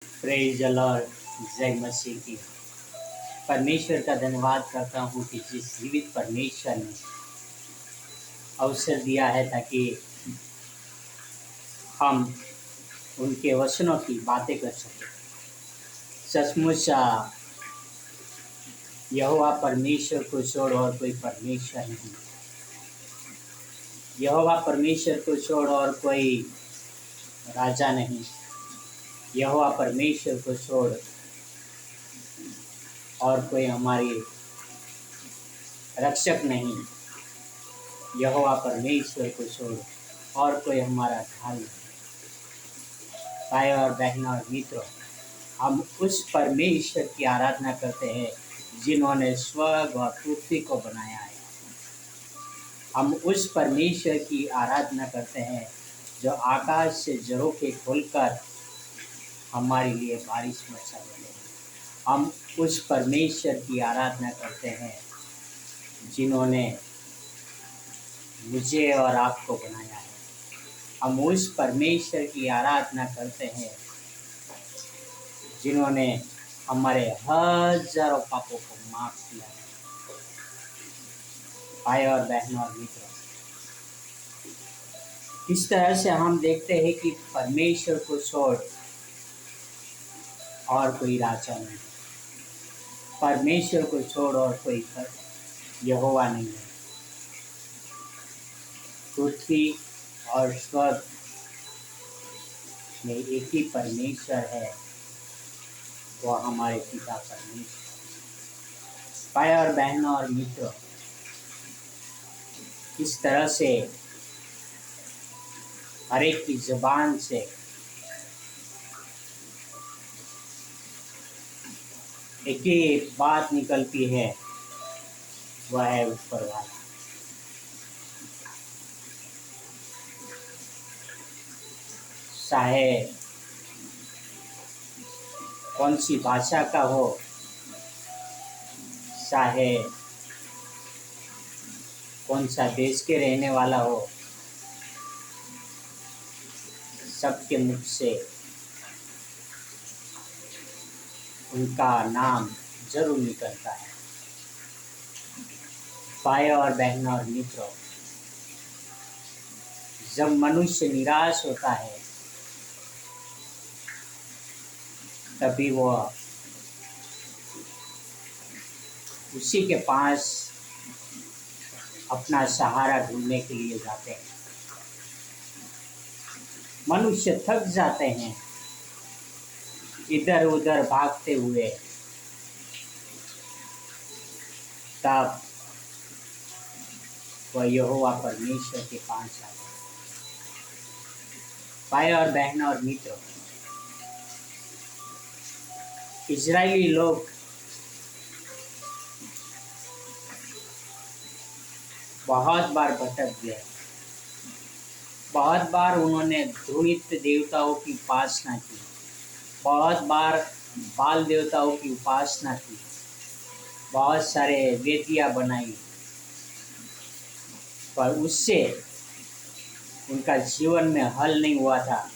Praise the Lord. जय मसीह की। परमेश्वर का धन्यवाद करता हूँ कि जिस जीवित परमेश्वर ने अवसर दिया है ताकि हम उनके वचनों की बातें कर सकें। सचमुच यहोवा परमेश्वर को छोड़ और कोई परमेश्वर नहीं। यहोवा परमेश्वर को छोड़ और कोई राजा नहीं। यहोवा परमेश्वर को छोड़ और कोई हमारी रक्षक नहीं। यहोवा परमेश्वर को छोड़ और कोई हमारा ढाल नहीं। भाई और बहन और मित्रों, हम उस परमेश्वर की आराधना करते हैं जिन्होंने स्वर्ग और पृथ्वी को बनाया है। हम उस परमेश्वर की आराधना करते हैं जो आकाश से झरोखे खोलकर हमारे लिए बारिश बरसा देते हैं। हम उस परमेश्वर की आराधना करते हैं जिन्होंने मुझे और आपको बनाया है। हम उस परमेश्वर की आराधना करते हैं जिन्होंने हमारे हजारों पापों को माफ किया है। भाई और बहन और मित्रों, इस तरह से हम देखते हैं कि परमेश्वर को छोड़ और कोई राजा नहीं। परमेश्वर को छोड़ और कोई यहोवा नहीं है। पृथ्वी और स्वर्ग में एक ही परमेश्वर है, वो हमारे पिता परमेश्वर। भाई और बहन और मित्रों, इस तरह से हर एक की जुबान से एक ही बात निकलती है, वह है ऊपर वाला। चाहे कौन सी भाषा का हो, चाहे कौन सा देश के रहने वाला हो, सबके मुख से उनका नाम जरूर निकलता है। भाई और बहन और मित्रों, जब मनुष्य निराश होता है तभी वो उसी के पास अपना सहारा ढूंढने के लिए जाते हैं। मनुष्य थक जाते हैं इधर उधर भागते हुए, तब वह यहोवा परमेश्वर के पास जाते हैं। भाई और बहन और मित्रों, इजरायली लोग बहुत बार भटक गए। बहुत बार उन्होंने घृणित देवताओं की उपासना की। बहुत बार बाल देवताओं की उपासना की। बहुत सारे वेदियां बनाई, पर उससे उनका जीवन में हल नहीं हुआ था।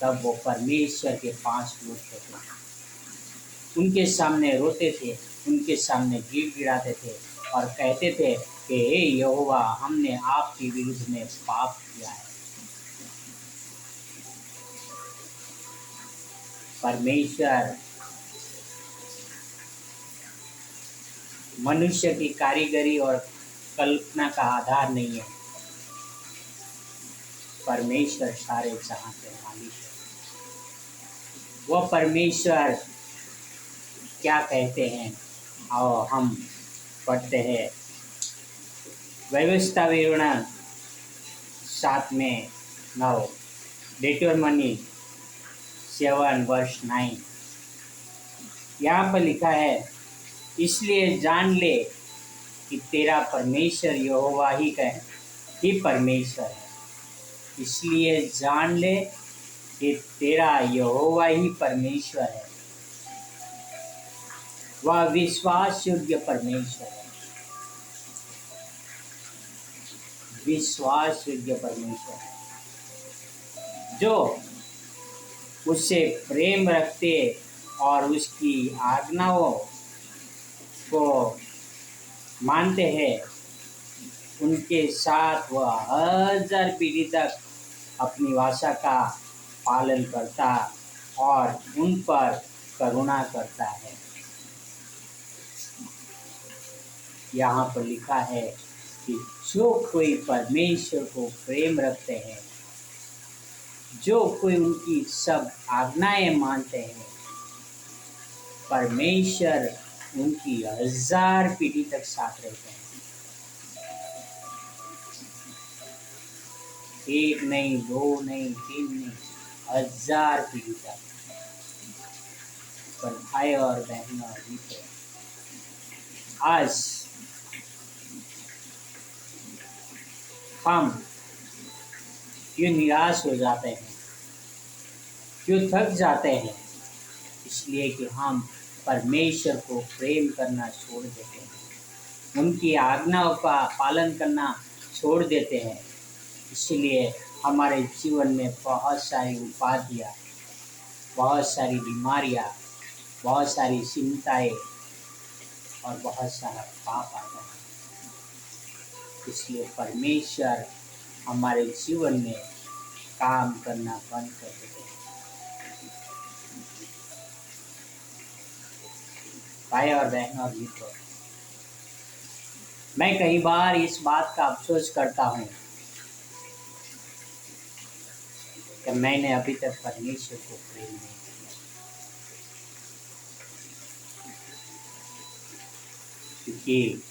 तब वो परमेश्वर के पास लौटते थे, उनके सामने रोते थे, उनके सामने गिड़गिड़ाते थे और कहते थे कि हे यहोवा, हमने आपके विरुद्ध में पाप किया है। परमेश्वर मनुष्य की कारीगरी और कल्पना का आधार नहीं है। परमेश्वर सारे जहां के मालिक है। वो परमेश्वर क्या कहते हैं, आओ हम पढ़ते हैं। व्यवस्था विवरण 7:9, डिटरमनी 7:9। यहाँ पर लिखा है, इसलिए जान ले कि तेरा परमेश्वर यहोवा ही परमेश्वर है। इसलिए जान ले कि तेरा यहोवा ही परमेश्वर है। वह विश्वास योग्य परमेश्वर है। विश्वास योग्य परमेश्वर है जो उससे प्रेम रखते और उसकी आज्ञाओं को मानते हैं, उनके साथ वह 1000 पीढ़ी तक अपनी भाषा का पालन करता और उन पर करुणा करता है। यहाँ पर लिखा है कि जो कोई परमेश्वर को प्रेम रखते हैं, जो कोई उनकी सब आज्ञाएं मानते हैं, परमेश्वर उनकी 1000 पीढ़ी तक साथ रहते हैं। एक नहीं, दो नहीं, तीन नहीं, 1000 पीढ़ी तक। पर भाई और बहन और मित्र, आज हम क्यों निराश हो जाते हैं, क्यों थक जाते हैं? इसलिए कि हम परमेश्वर को प्रेम करना छोड़ देते हैं, उनकी आज्ञाओं का पालन करना छोड़ देते हैं। इसलिए हमारे जीवन में बहुत सारी उपाधियाँ, बहुत सारी बीमारियाँ, बहुत सारी चिंताएं और बहुत सारा पाप आता है। इसलिए परमेश्वर हमारे जीवन में काम करना बंद कर देते हैं। भाई और बहन और मित्रों, मैं कई बार इस बात का अफसोस करता हूँ कि मैंने अभी तक परमेश्वर को प्रेम नहीं किया, क्योंकि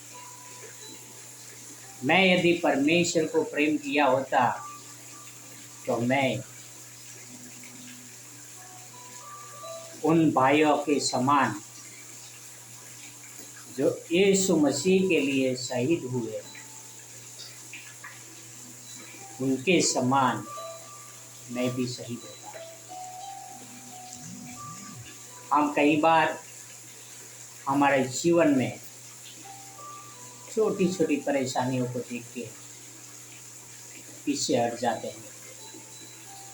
मैं यदि परमेश्वर को प्रेम किया होता तो मैं उन भाइयों के समान जो यीशु मसीह के लिए शहीद हुए, उनके समान मैं भी शहीद होता। हम कई बार हमारे जीवन में छोटी छोटी परेशानियों को देख के पीछे हट जाते हैं,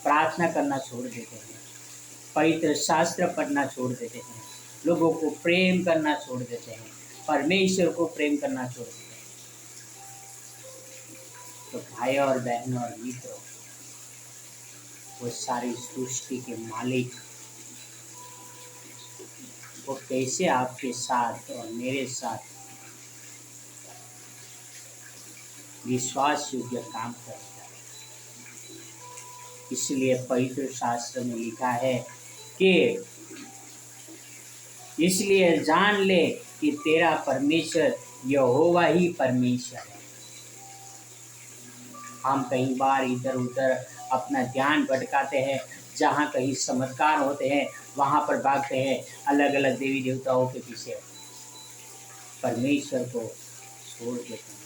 प्रार्थना करना छोड़ देते हैं, पवित्र शास्त्र पढ़ना छोड़ देते हैं, लोगों को प्रेम करना छोड़ देते हैं, परमेश्वर को प्रेम करना छोड़ देते हैं। तो भाई और बहनों और मित्रों, वो सारी सृष्टि के मालिक वो कैसे आपके साथ और मेरे साथ विश्वास योग्य काम करेगा? इसलिए पवित्र शास्त्र में लिखा है कि इसलिए जान ले कि तेरा परमेश्वर यहोवा ही परमेश्वर है। हम कई बार इधर उधर अपना ध्यान भटकाते हैं, जहाँ कहीं चमत्कार होते हैं वहाँ पर भागते हैं, अलग अलग देवी देवताओं के पीछे, परमेश्वर को छोड़ देते हैं।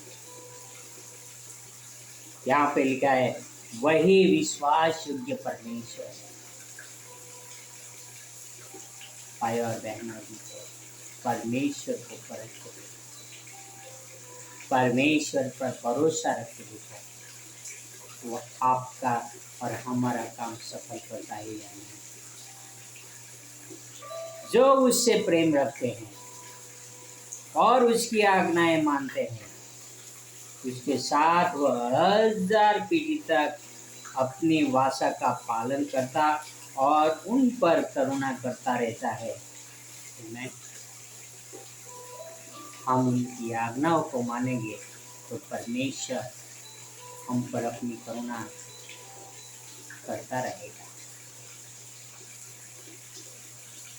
यहाँ पे लिखा है वही विश्वास योग्य परमेश्वर है। भाई और बहनों, परमेश्वर को परख करो, परमेश्वर पर भरोसा रख के देखो, वो आपका और हमारा काम सफल करता है या नहीं। जो उससे प्रेम रखते हैं और उसकी आज्ञाएं मानते हैं, उसके साथ वह 1000 पीढ़ी तक अपनी भाषा का पालन करता और उन पर करुणा करता रहता है। हम उनकी आज्ञाओं को मानेंगे तो परमेश्वर हम पर अपनी करुणा करता रहेगा।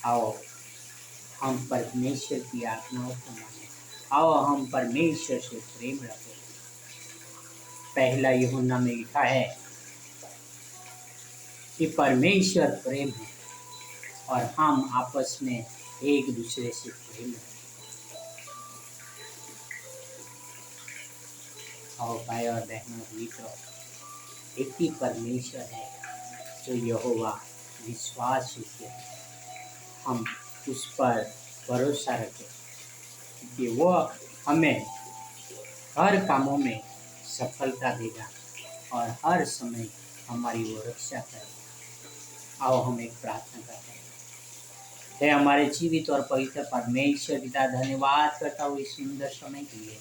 आओ हम परमेश्वर की आज्ञाओं को माने, आओ हम परमेश्वर से प्रेम रखें। पहला यूहन्ना में लिखा है कि परमेश्वर प्रेम है और हम आपस में एक दूसरे से प्रेम रखें। आओ भाई और बहनों मित्रों, एक ही परमेश्वर है जो यहोवा विश्वास योग्य है। हम उस पर भरोसा रखें कि वो हमें हर कामों में सफलता देगा और हर समय हमारी वो रक्षा करेगा। आओ हम एक प्रार्थना करते हैं। हे हमारे जीवित और पवित्र परमेश्वर पिता, धन्यवाद करता हूँ इस सुंदर समय के लिए।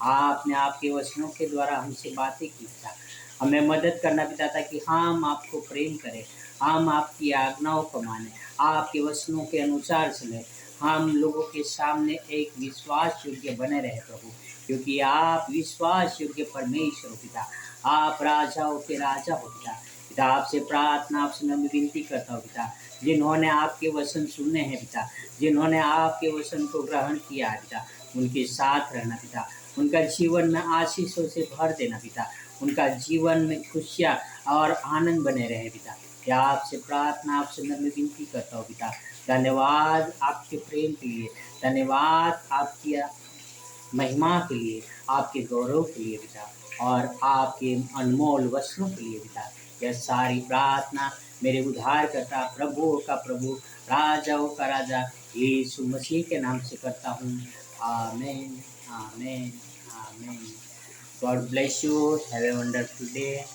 आपने आपके वचनों के द्वारा हमसे बातें की पिता, हमें मदद करना पिता, ताकि हम आपको प्रेम करें, हम आपकी आज्ञाओं को माने, आपके वचनों के अनुसार चले, हम लोगों के सामने एक विश्वास योग्य बने रहे प्रभु, क्योंकि आप विश्वास योग्य परमेश्वर हो पिता, आप राजाओं के राजा हो पिता। पिता आपसे प्रार्थना, आपसे मैं विनती करता हूँ पिता, जिन्होंने आपके वचन सुने हैं पिता, जिन्होंने आपके वचन को ग्रहण किया है पिता, उनके साथ रहना पिता, उनका जीवन में आशीषों से भर देना पिता, उनका जीवन में खुशियाँ और आनंद बने रहे पिता। क्या आपसे प्रार्थना, आपसे मैं विनती करता हूँ पिता। धन्यवाद आपके प्रेम के लिए, धन्यवाद आपकी महिमा के लिए, आपके गौरव के लिए पिता, और आपके अनमोल वचनों के लिए पिता। यह सारी प्रार्थना मेरे उद्धारकर्ता, प्रभुओं का प्रभु, राजाओं का राजा यीशु मसीह के नाम से करता हूँ। आमीन, आमीन, आमीन। God bless you. Have a wonderful day.